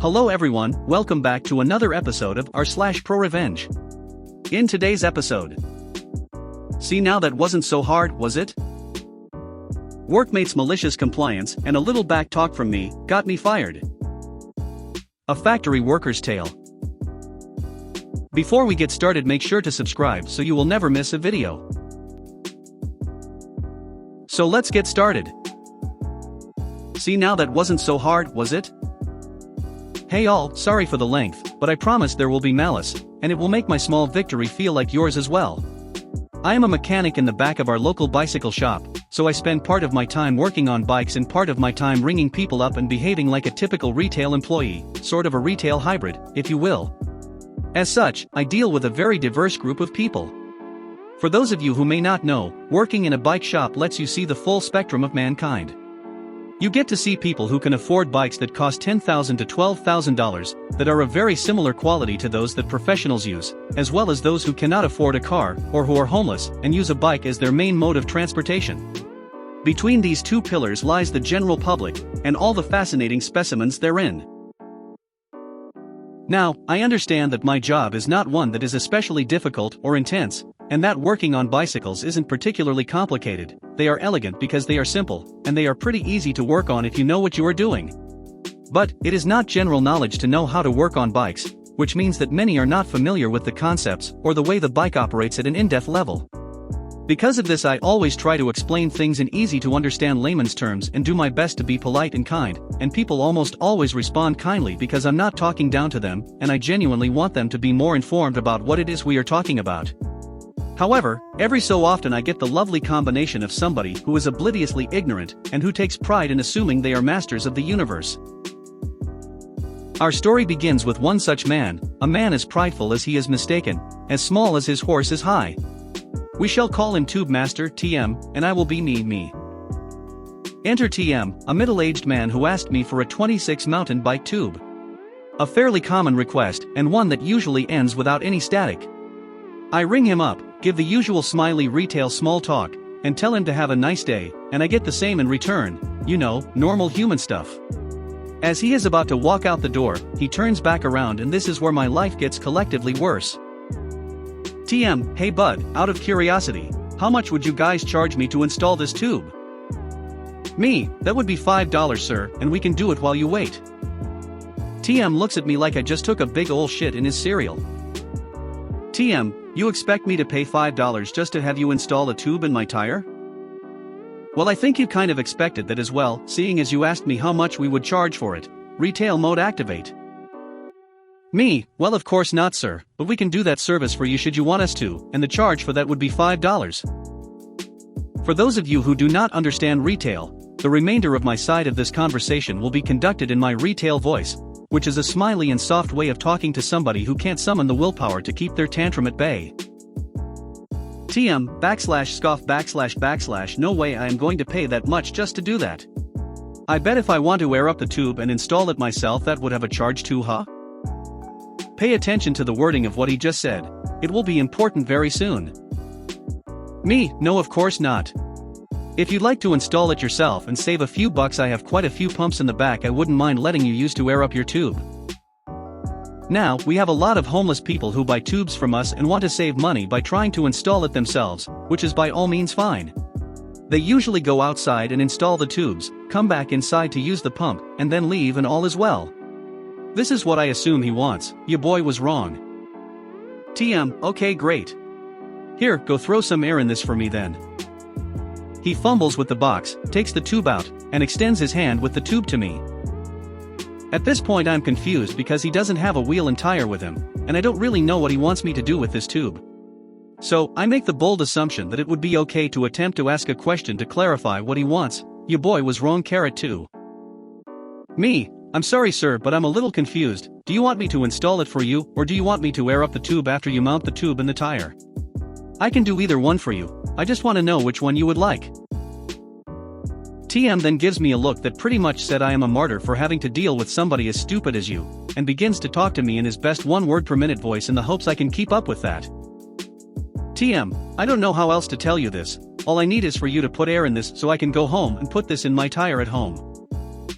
Hello everyone, welcome back to another episode of r/ProRevenge. In today's episode, see, now that wasn't so hard, was it? Workmates' malicious compliance and a little back talk from me got me fired. A factory worker's tale. Before we get started, make sure to subscribe so you will never miss a video. So let's get started. See, now that wasn't so hard, was it? Hey all, sorry for the length, but I promise there will be malice, and it will make my small victory feel like yours as well. I am a mechanic in the back of our local bicycle shop, so I spend part of my time working on bikes and part of my time ringing people up and behaving like a typical retail employee, sort of a retail hybrid, if you will. As such, I deal with a very diverse group of people. For those of you who may not know, working in a bike shop lets you see the full spectrum of mankind. You get to see people who can afford bikes that cost $10,000 to $12,000, that are of very similar quality to those that professionals use, as well as those who cannot afford a car, or who are homeless, and use a bike as their main mode of transportation. Between these two pillars lies the general public, and all the fascinating specimens therein. Now, I understand that my job is not one that is especially difficult or intense, and that working on bicycles isn't particularly complicated. They are elegant because they are simple, and they are pretty easy to work on if you know what you are doing. But, it is not general knowledge to know how to work on bikes, which means that many are not familiar with the concepts or the way the bike operates at an in-depth level. Because of this, I always try to explain things in easy to understand layman's terms and do my best to be polite and kind, and people almost always respond kindly because I'm not talking down to them, and I genuinely want them to be more informed about what it is we are talking about. However, every so often I get the lovely combination of somebody who is obliviously ignorant and who takes pride in assuming they are masters of the universe. Our story begins with one such man, a man as prideful as he is mistaken, as small as his horse is high. We shall call him Tube Master TM, and I will be me. Enter TM, a middle-aged man who asked me for a 26 mountain bike tube. A fairly common request, and one that usually ends without any static. I ring him up, give the usual smiley retail small talk, and tell him to have a nice day, and I get the same in return, you know, normal human stuff. As he is about to walk out the door, he turns back around, and this is where my life gets collectively worse. TM, hey bud, out of curiosity, how much would you guys charge me to install this tube? Me, that would be $5 sir, and we can do it while you wait. TM looks at me like I just took a big ol' shit in his cereal. TM, you expect me to pay $5 just to have you install a tube in my tire? Well, I think you kind of expected that as well, seeing as you asked me how much we would charge for it. Retail mode activate. Me, well of course not sir, but we can do that service for you should you want us to, and the charge for that would be $5. For those of you who do not understand retail, the remainder of my side of this conversation will be conducted in my retail voice, which is a smiley and soft way of talking to somebody who can't summon the willpower to keep their tantrum at bay. TM, /scoff // no way I am going to pay that much just to do that. I bet if I want to air up the tube and install it myself that would have a charge too, huh? Pay attention to the wording of what he just said, it will be important very soon. Me, no of course not. If you'd like to install it yourself and save a few bucks, I have quite a few pumps in the back I wouldn't mind letting you use to air up your tube. Now, we have a lot of homeless people who buy tubes from us and want to save money by trying to install it themselves, which is by all means fine. They usually go outside and install the tubes, come back inside to use the pump, and then leave and all is well. This is what I assume he wants. Ya boy was wrong. TM, okay great. Here, go throw some air in this for me then. He fumbles with the box, takes the tube out, and extends his hand with the tube to me. At this point I'm confused because he doesn't have a wheel and tire with him, and I don't really know what he wants me to do with this tube. So, I make the bold assumption that it would be okay to attempt to ask a question to clarify what he wants. Ya boy was wrong *2. Me, I'm sorry sir, but I'm a little confused. Do you want me to install it for you, or do you want me to air up the tube after you mount the tube in the tire? I can do either one for you, I just want to know which one you would like. TM then gives me a look that pretty much said I am a martyr for having to deal with somebody as stupid as you, and begins to talk to me in his best 1 word per minute voice in the hopes I can keep up with that. TM, I don't know how else to tell you this, all I need is for you to put air in this so I can go home and put this in my tire at home.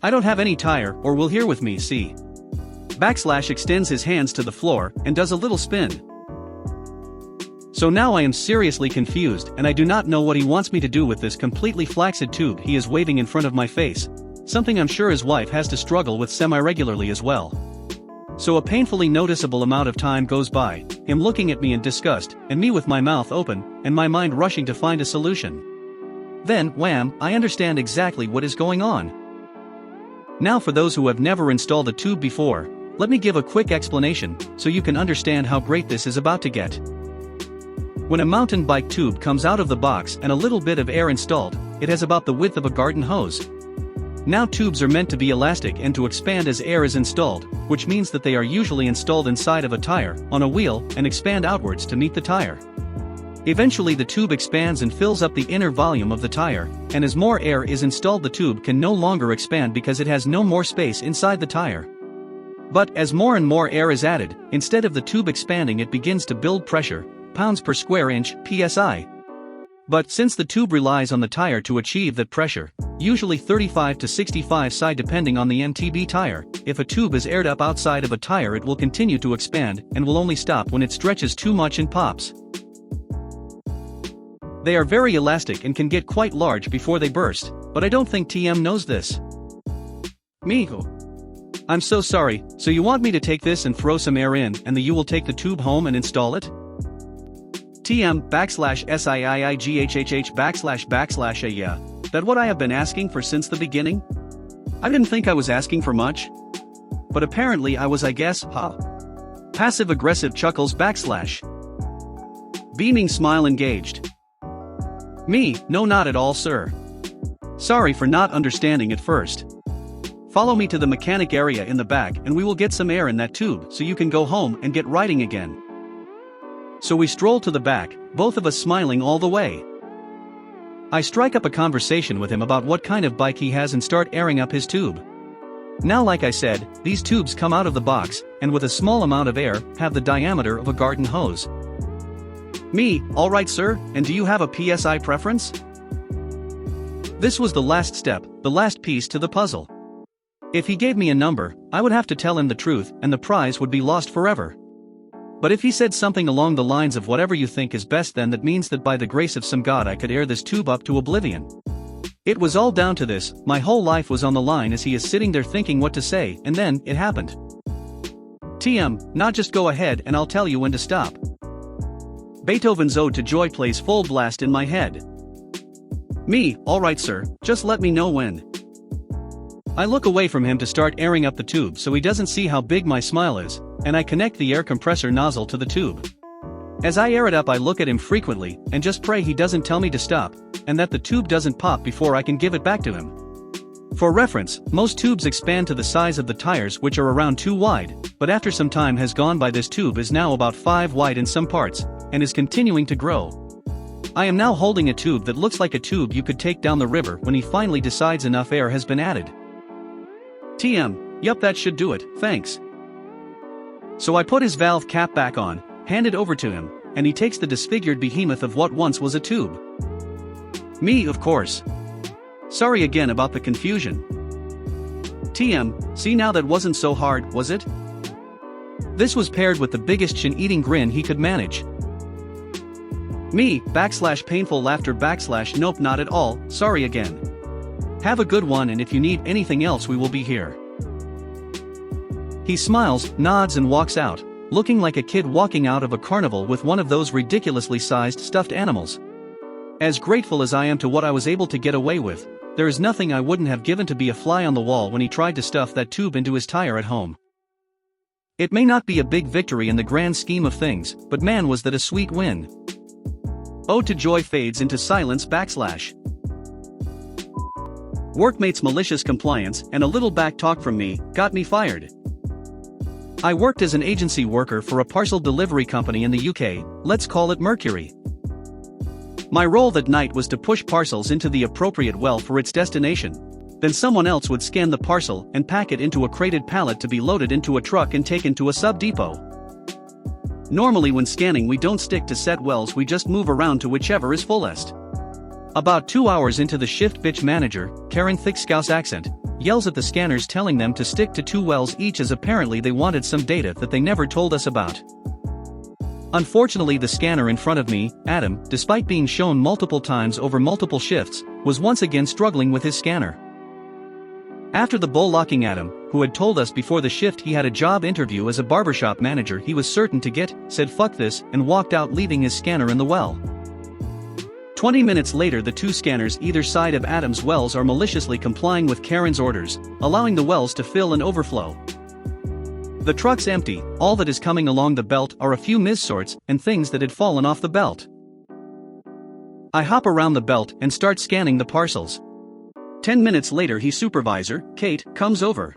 I don't have any tire, or will here with me, see. Extends his hands to the floor and does a little spin. So now I am seriously confused and I do not know what he wants me to do with this completely flaccid tube he is waving in front of my face, something I'm sure his wife has to struggle with semi-regularly as well. So a painfully noticeable amount of time goes by, him looking at me in disgust, and me with my mouth open, and my mind rushing to find a solution. Then, wham, I understand exactly what is going on. Now for those who have never installed a tube before, let me give a quick explanation, so you can understand how great this is about to get. When a mountain bike tube comes out of the box and a little bit of air installed, it has about the width of a garden hose. Now tubes are meant to be elastic and to expand as air is installed, which means that they are usually installed inside of a tire, on a wheel, and expand outwards to meet the tire. Eventually the tube expands and fills up the inner volume of the tire, and as more air is installed the tube can no longer expand because it has no more space inside the tire. But as more and more air is added, instead of the tube expanding it begins to build pressure, pounds per square inch, psi. But since the tube relies on the tire to achieve that pressure, usually 35 to 65 psi depending on the MTB tire, if a tube is aired up outside of a tire it will continue to expand and will only stop when it stretches too much and pops. They are very elastic and can get quite large before they burst, but I don't think TM knows this. Mijo. I'm so sorry, so you want me to take this and throw some air in and you will take the tube home and install it? TM /SIIIGHHH yeah. That what I have been asking for since the beginning? I didn't think I was asking for much. But apparently I was, I guess, huh? Passive-aggressive chuckles /. Beaming smile engaged. Me, no not at all sir. Sorry for not understanding at first. Follow me to the mechanic area in the back and we will get some air in that tube so you can go home and get riding again. So we stroll to the back, both of us smiling all the way. I strike up a conversation with him about what kind of bike he has and start airing up his tube. Now like I said, these tubes come out of the box, and with a small amount of air, have the diameter of a garden hose. Me, alright sir, and do you have a PSI preference? This was the last step, the last piece to the puzzle. If he gave me a number, I would have to tell him the truth and the prize would be lost forever. But if he said something along the lines of whatever you think is best, then that means that by the grace of some god I could air this tube up to oblivion. It was all down to this, my whole life was on the line as he is sitting there thinking what to say, and then, it happened. TM, not just go ahead and I'll tell you when to stop. Beethoven's Ode to Joy plays full blast in my head. Me, alright sir, just let me know when. I look away from him to start airing up the tube so he doesn't see how big my smile is, and I connect the air compressor nozzle to the tube. As I air it up I look at him frequently, and just pray he doesn't tell me to stop, and that the tube doesn't pop before I can give it back to him. For reference, most tubes expand to the size of the tires which are around 2 wide, but after some time has gone by this tube is now about 5 wide in some parts, and is continuing to grow. I am now holding a tube that looks like a tube you could take down the river when he finally decides enough air has been added. TM, yup that should do it, thanks. So I put his valve cap back on, hand it over to him, and he takes the disfigured behemoth of what once was a tube. Me of course. Sorry again about the confusion. TM, see now that wasn't so hard, was it? This was paired with the biggest chin-eating grin he could manage. Me, /painful laughter / nope not at all, sorry again. Have a good one and if you need anything else we will be here. He smiles, nods and walks out, looking like a kid walking out of a carnival with one of those ridiculously sized stuffed animals. As grateful as I am to what I was able to get away with, there is nothing I wouldn't have given to be a fly on the wall when he tried to stuff that tube into his tire at home. It may not be a big victory in the grand scheme of things, but man was that a sweet win. Ode to Joy fades into silence /. Workmates' malicious compliance and a little back talk from me got me fired. I worked as an agency worker for a parcel delivery company in the UK, let's call it Mercury. My role that night was to push parcels into the appropriate well for its destination. Then someone else would scan the parcel and pack it into a crated pallet to be loaded into a truck and taken to a sub-depot. Normally when scanning we don't stick to set wells, we just move around to whichever is fullest. About 2 hours into the shift, bitch manager, Karen thick Scouse accent, yells at the scanners telling them to stick to 2 wells each as apparently they wanted some data that they never told us about. Unfortunately, the scanner in front of me, Adam, despite being shown multiple times over multiple shifts, was once again struggling with his scanner. After the bull-locking Adam, who had told us before the shift he had a job interview as a barbershop manager he was certain to get, said fuck this and walked out leaving his scanner in the well. 20 minutes later, the 2 scanners either side of Adam's wells are maliciously complying with Karen's orders, allowing the wells to fill and overflow. The truck's empty, all that is coming along the belt are a few mis-sorts and things that had fallen off the belt. I hop around the belt and start scanning the parcels. 10 minutes later, his supervisor, Kate, comes over.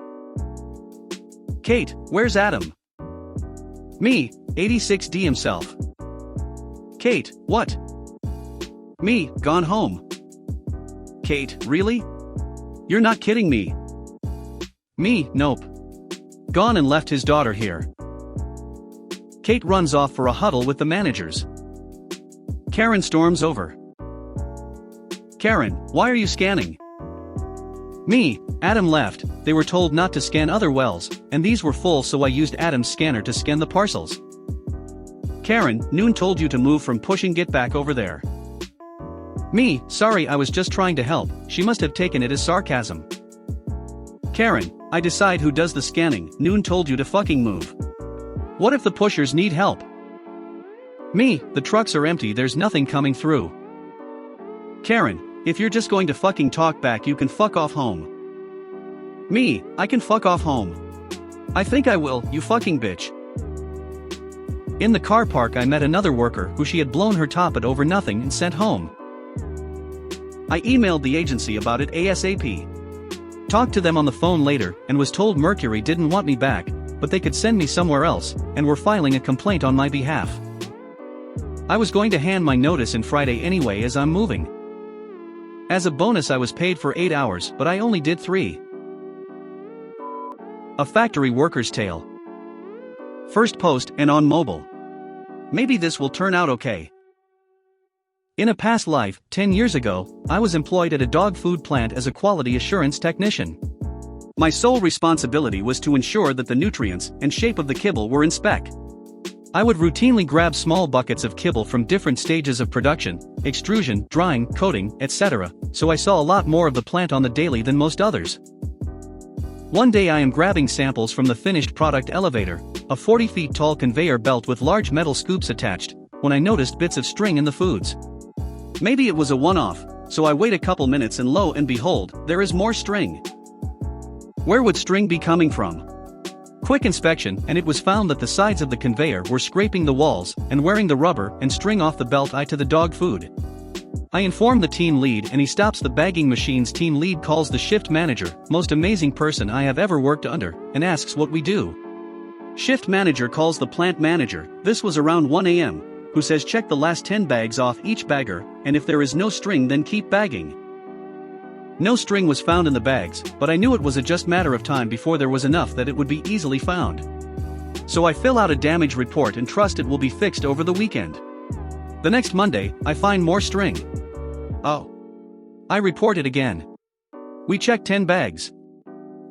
Kate, where's Adam? Me, 86D himself. Kate, what? Me, gone home. Kate, really? You're not kidding me. Me, nope. Gone and left his daughter here. Kate runs off for a huddle with the managers. Karen storms over. Karen, why are you scanning? Me, Adam left, they were told not to scan other wells, and these were full so I used Adam's scanner to scan the parcels. Karen, Noon told you to move from pushing get back over there. Me, sorry, I was just trying to help, she must have taken it as sarcasm. Karen, I decide who does the scanning, Noon told you to fucking move. What if the pushers need help? Me, the trucks are empty, there's nothing coming through. Karen, if you're just going to fucking talk back you can fuck off home. Me, I can fuck off home. I think I will, you fucking bitch. In the car park I met another worker who she had blown her top at over nothing and sent home. I emailed the agency about it ASAP. Talked to them on the phone later and was told Mercury didn't want me back, but they could send me somewhere else, and were filing a complaint on my behalf. I was going to hand my notice in Friday anyway as I'm moving. As a bonus I was paid for 8 hours but I only did 3. A factory worker's tale. First post and on mobile. Maybe this will turn out okay. In a past life, 10 years ago, I was employed at a dog food plant as a quality assurance technician. My sole responsibility was to ensure that the nutrients and shape of the kibble were in spec. I would routinely grab small buckets of kibble from different stages of production, extrusion, drying, coating, etc., so I saw a lot more of the plant on the daily than most others. One day I am grabbing samples from the finished product elevator, a 40 feet tall conveyor belt with large metal scoops attached, when I noticed bits of string in the foods. Maybe it was a one-off, so I wait a couple minutes and lo and behold, there is more string. Where would string be coming from? Quick inspection and it was found that the sides of the conveyor were scraping the walls and wearing the rubber and string off the belt to the dog food. I inform the team lead and he stops the bagging machines. Team lead calls the shift manager, most amazing person I have ever worked under, and asks what we do. Shift manager calls the plant manager, this was around 1 a.m., who says check the last 10 bags off each bagger, and if there is no string then keep bagging. No string was found in the bags, but I knew it was a just matter of time before there was enough that it would be easily found. So I fill out a damage report and trust it will be fixed over the weekend. The next Monday, I find more string. Oh. I report it again. We check 10 bags.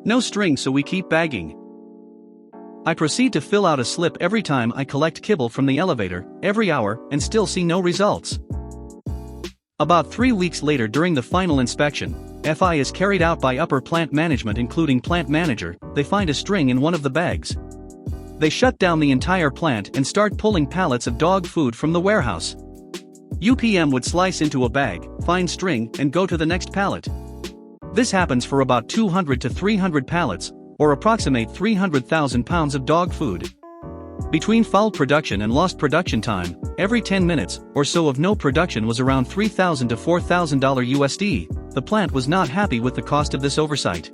No string, so we keep bagging. I proceed to fill out a slip every time I collect kibble from the elevator, every hour, and still see no results. About 3 weeks later, during the final inspection, FI is carried out by upper plant management including plant manager, they find a string in one of the bags. They shut down the entire plant and start pulling pallets of dog food from the warehouse. UPM would slice into a bag, find string, and go to the next pallet. This happens for about 200 to 300 pallets, or approximate 300,000 pounds of dog food. Between foul production and lost production time, every 10 minutes or so of no production was around $3,000 to $4,000 USD. The plant was not happy with the cost of this oversight.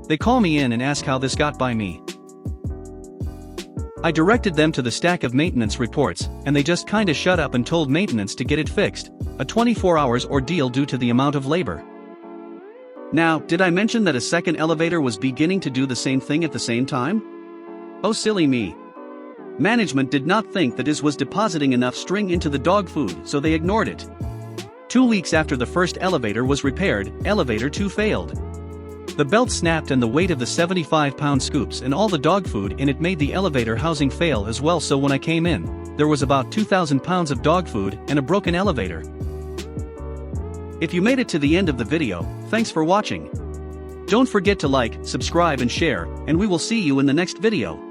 They call me in and ask how this got by me. I directed them to the stack of maintenance reports, and they just kinda shut up and told maintenance to get it fixed, a 24 hours ordeal due to the amount of labor. Now, did I mention that a second elevator was beginning to do the same thing at the same time? Oh silly me. Management did not think that it was depositing enough string into the dog food, so they ignored it. 2 weeks after the first elevator was repaired, elevator 2 failed. The belt snapped and the weight of the 75-pound scoops and all the dog food in it made the elevator housing fail as well, so when I came in, there was about 2,000 pounds of dog food and a broken elevator. If you made it to the end of the video, thanks for watching. Don't forget to like, subscribe and share, and we will see you in the next video.